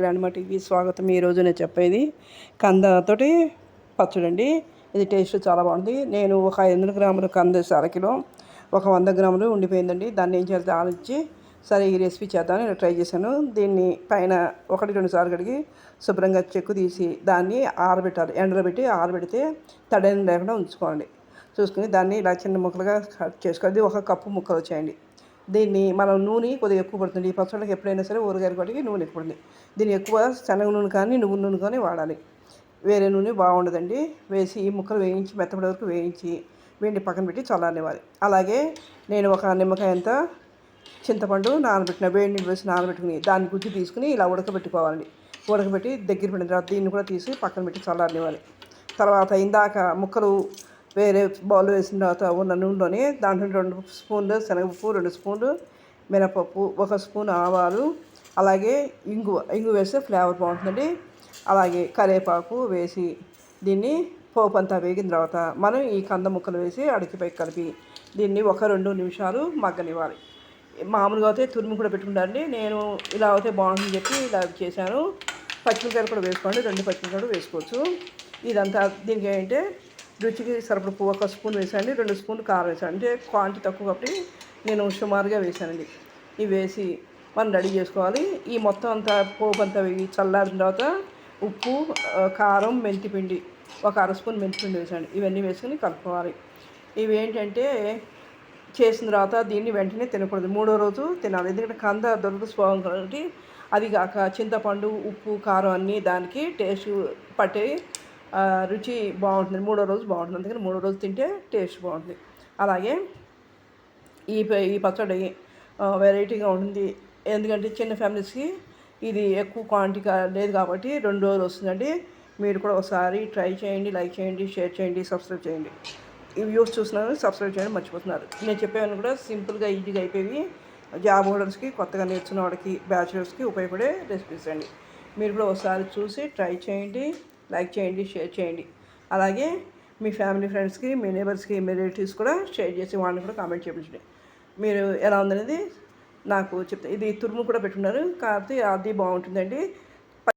Grandma TV స్వాగతం. ఈరోజు నేను చెప్పేది కందతోటి పచ్చడండి. ఇది టేస్ట్ చాలా బాగుంది. నేను ఒక 500 గ్రాముల కంద అరకిలో ఒక 100 గ్రాములు ఉండిపోయిందండి. దాన్ని ఏం చేస్తే ఆలోచించి సరే ఈ రెసిపీ చేద్దామని నేను ట్రై చేశాను. దీన్ని పైన 1-2 సార్లు కడిగి శుభ్రంగా చెక్కు తీసి దాన్ని ఆరబెట్టాలి. ఎండలో పెట్టి ఆరబెడితే తడని లేకుండా ఉంచుకోండి. చూసుకుని దాన్ని ఇలా చిన్న ముక్కలుగా కట్ చేసుకోవాలి. 1 కప్పు ముక్కలు వచ్చాయండి. దీన్ని మనం నూనె కొద్దిగా ఎక్కువ పడుతుంది. ఈ పచ్చళ్ళకి ఎప్పుడైనా సరే ఊరగాయలు కొట్టి నూనె ఎక్కువ పడుతుంది. దీన్ని ఎక్కువ శనగ నూనె కానీ నువ్వుల నూనె కానీ వాడాలి. వేరే నూనె బాగుండదండి. వేసి ఈ ముక్కలు వేయించి మెత్తపడే వరకు వేయించి వేడి పక్కన పెట్టి చల్లారనివ్వాలి. అలాగే నేను ఒక నిమ్మకాయ అంత చింతపండు నానబెట్టిన వేడి నీళ్ళు వేసి నానబెట్టుకుని దాన్ని గుజ్జు తీసుకుని ఇలా ఉడకబెట్టుకోవాలండి. ఉడకబెట్టి దగ్గర పడిన తర్వాత దీన్ని కూడా తీసి పక్కన పెట్టి చల్లారనివ్వాలి. తర్వాత ఇందాక ముక్కలు వేరే బౌల్ వేసిన తర్వాత ఉన్న నూనెలోనే దాంట్లో 2 స్పూన్లు శనగపప్పు, 2 స్పూన్లు మినపప్పు, 1 స్పూన్ ఆవాలు, అలాగే ఇంగు వేస్తే ఫ్లేవర్ బాగుంటుందండి. అలాగే కరివేపాకు వేసి దీన్ని పోపు అంతా వేగిన తర్వాత మనం ఈ కంద ముక్కలు వేసి అడికిపై కలిపి దీన్ని 1-2 నిమిషాలు మగ్గనివ్వాలి. మామూలుగా అయితే తురుము కూడా పెట్టుకుంటారండి. నేను ఇలా అయితే బాగుంటుందని చెప్పి ఇలా చేశాను. పచ్చిమిరకాయలు కూడా వేసుకోండి. 2 పచ్చిమిరకాయలు వేసుకోవచ్చు. ఇదంతా దీనికి ఏంటంటే రుచికి సరిపడ 1 స్పూన్ వేసానండి. 2 స్పూన్లు కారం వేసాను. అంటే క్వాంటిటీ తక్కువ కాబట్టి నేను సుమారుగా వేసానండి. ఇవి వేసి మనం రెడీ చేసుకోవాలి. ఈ మొత్తం అంతా పోపు అంతా వేగి చల్లారిన తర్వాత ఉప్పు, కారం, మెంతిపిండి 1 స్పూన్ మెంతిపిండి వేసాను. ఇవన్నీ వేసుకొని కలుపుకోవాలి. ఇవి ఏంటంటే చేసిన తర్వాత దీన్ని వెంటనే తినకూడదు. 3వ రోజు తినాలి. ఎందుకంటే కంద దొరుకుతూ స్వభావం కాబట్టి అది కాక చింతపండు, ఉప్పు, కారం అన్నీ దానికి టేస్ట్ పట్టే రుచి బాగుంటుంది. 3వ రోజు బాగుంటుంది. అందుకని 3వ రోజు తింటే టేస్ట్ బాగుంటుంది. అలాగే ఈ పచ్చడి వెరైటీగా ఉంటుంది. ఎందుకంటే చిన్న ఫ్యామిలీస్కి ఇది ఎక్కువ క్వాంటిటీ లేదు కాబట్టి 2 రోజులు వస్తుందండి. మీరు కూడా ఒకసారి ట్రై చేయండి. లైక్ చేయండి, షేర్ చేయండి, సబ్స్క్రైబ్ చేయండి. ఈ వ్యూస్ చూస్తున్నారు, సబ్స్క్రైబ్ చేయడం మర్చిపోతున్నారు. నేను చెప్పేవన్నీ కూడా సింపుల్గా ఈజీగా అయిపోయి జాబ్ హోల్డర్స్కి, కొత్తగా నేర్చుకున్న వాడికి, బ్యాచులర్స్కి ఉపయోగపడే రెసిపీస్ అండి. మీరు కూడా ఒకసారి చూసి ట్రై చేయండి, లైక్ చేయండి, షేర్ చేయండి. అలాగే మీ ఫ్యామిలీ ఫ్రెండ్స్కి, మీ నేబర్స్కి, మీ రిలేటివ్స్ కూడా షేర్ చేసి వాళ్ళని కూడా కామెంట్ చేయించండి. మీరు ఎలా ఉందనేది నాకు చెప్తే ఇది తురుము కూడా పెట్టుకున్నారు కాబట్టి అది బాగుంటుందండి.